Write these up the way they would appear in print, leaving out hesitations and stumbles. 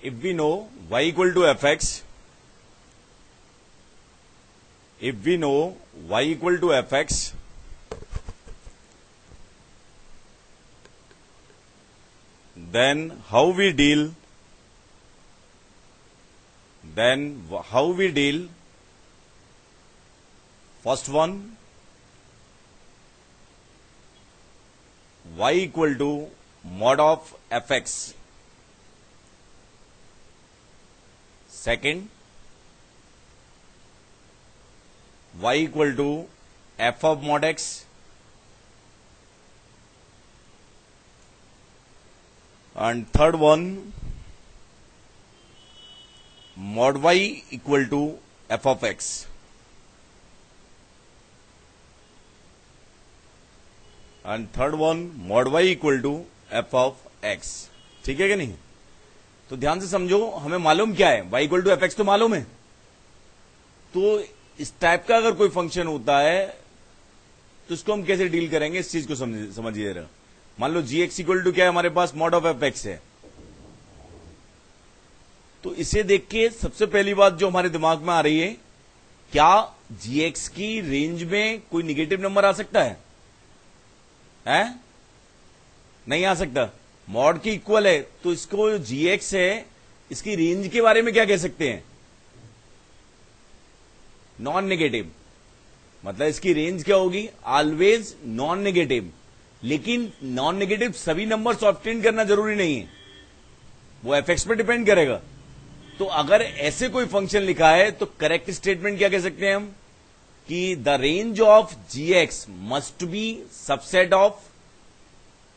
if we know y equal to fx, if we know y equal to fx, then how we deal first one, y equal to mod of fx, second y equal to f of mod x, and third one mod y equal to f of x. And third one mod y equal to f of x. ठीक है कि नहीं? तो ध्यान से समझो, हमें मालूम क्या है, y equal to f x तो मालूम है। तो इस टाइप का अगर कोई फंक्शन होता है तो इसको हम कैसे डील करेंगे, इस चीज को समझिए जरा। मान लो जी एक्स इक्वल टू क्या है हमारे पास, मॉड ऑफ एफ एक्स है। तो इसे देख के सबसे पहली बात जो हमारे दिमाग में आ रही है, क्या जी एक्स की रेंज में कोई निगेटिव नंबर आ सकता है? नहीं आ सकता। मॉड की इक्वल है तो इसको जी एक्स है, इसकी रेंज के बारे में क्या कह सकते हैं? Non negative. मतलब इसकी रेंज क्या होगी? Always non negative. लेकिन नॉन नेगेटिव सभी नंबर्स ऑब्टेन करना जरूरी नहीं है, वो एफ एक्स पर डिपेंड करेगा। तो अगर ऐसे कोई फंक्शन लिखा है तो करेक्ट स्टेटमेंट क्या कह सकते हैं हम, कि the range of g x must be subset of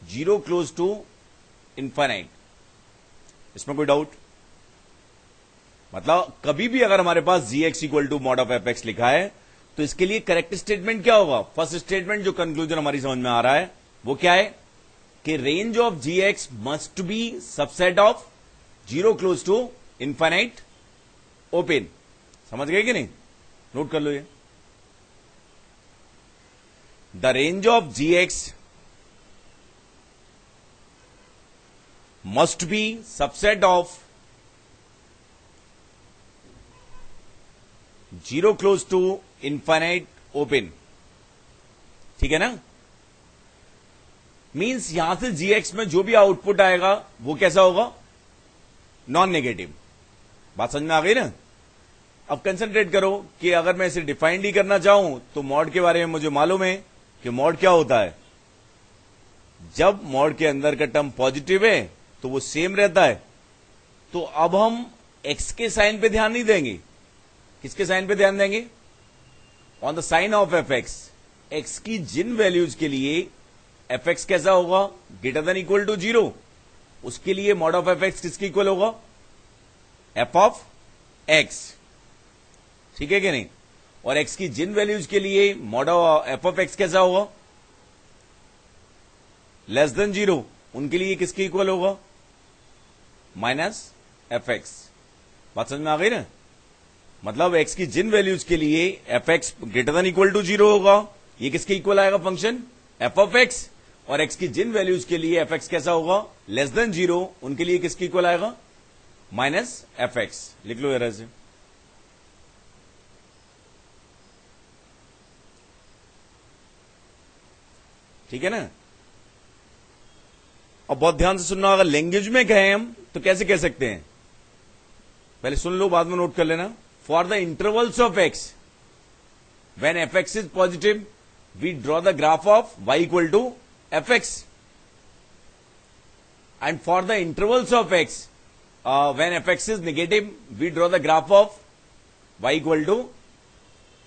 0 close to infinite. इसमें कोई डाउट? मतलब कभी भी अगर हमारे पास g x equal to mod of f x लिखा है तो इसके लिए करेक्ट स्टेटमेंट क्या होगा? फर्स्ट स्टेटमेंट जो कंक्लूजन हमारी समझ में आ रहा है वो क्या है, कि range of g x must be subset of 0 close to infinite open. समझ गए कि नहीं? नोट कर लो ये। The range of g x must be subset of 0 close to infinite open। ठीक है ना? मीन्स यहां से gx में जो भी आउटपुट आएगा वो कैसा होगा? Non negative. बात समझ में आ गई ना? अब कंसंट्रेट करो कि अगर मैं इसे डिफाइंड ही करना चाहूं तो मॉड के बारे में मुझे मालूम है कि मॉड क्या होता है। जब मॉड के अंदर का टर्म पॉजिटिव है तो वो सेम रहता है। तो अब हम x के साइन पे ध्यान नहीं देंगे। किसके साइन पे ध्यान देंगे? On the sign of f x. X की जिन वैल्यूज के लिए एफ एक्स कैसा होगा? ग्रेटर देन इक्वल टू 0, उसके लिए मॉड ऑफ एफ एक्स किसके इक्वल होगा? F of x. ठीक है कि नहीं? और एक्स की जिन वैल्यूज के लिए mod of F of x कैसा होगा? लेस देन 0, उनके लिए किसके इक्वल होगा? Minus f x. बात समझ में आ गई ना? मतलब एक्स की जिन वैल्यूज के लिए f x greater than equal to 0 होगा, ये किसके इक्वल आएगा फंक्शन? F of x. और एक्स की जिन वैल्यूज के लिए एफ एक्स कैसा होगा? लेस देन 0, उनके लिए किसके इक्वल आएगा? Minus f x. लिख लो जरा से। ठीक है ना? अब बहुत ध्यान से सुनना, अगर लैंग्वेज में कहें हम तो कैसे कह सकते हैं? पहले सुन लो, बाद में नोट कर लेना। For the intervals of x, when f x is positive we draw the graph of y equal to f x, and for the intervals of x when f x is negative we draw the graph of y equal to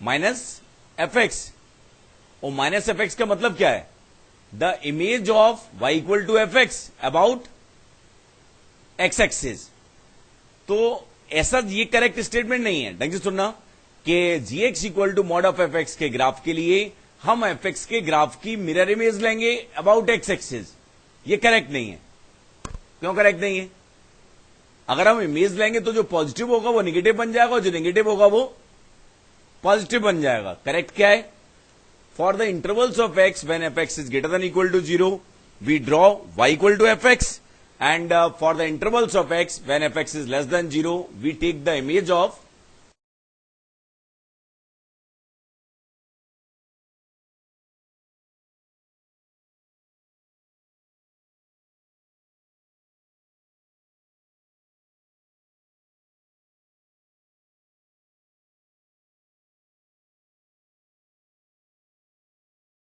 minus f x. और minus f x का मतलब क्या है? The image of y equal to f x about x axis. तो ऐसा ये correct statement नहीं है। ढंग से सुनना कि g x equal to mod of f x के ग्राफ के लिए हम एफ एक्स के ग्राफ की मिरर इमेज लेंगे अबाउट एक्स एक्सिस। ये करेक्ट नहीं है। क्यों करेक्ट नहीं है? अगर हम इमेज लेंगे तो जो पॉजिटिव होगा वो निगेटिव बन जाएगा और जो निगेटिव होगा वो पॉजिटिव बन जाएगा। करेक्ट क्या है? For the intervals of x when f(x) is greater than equal to 0, we draw y equal to f(x), And for the intervals of x, when fx is less than 0, we take the image of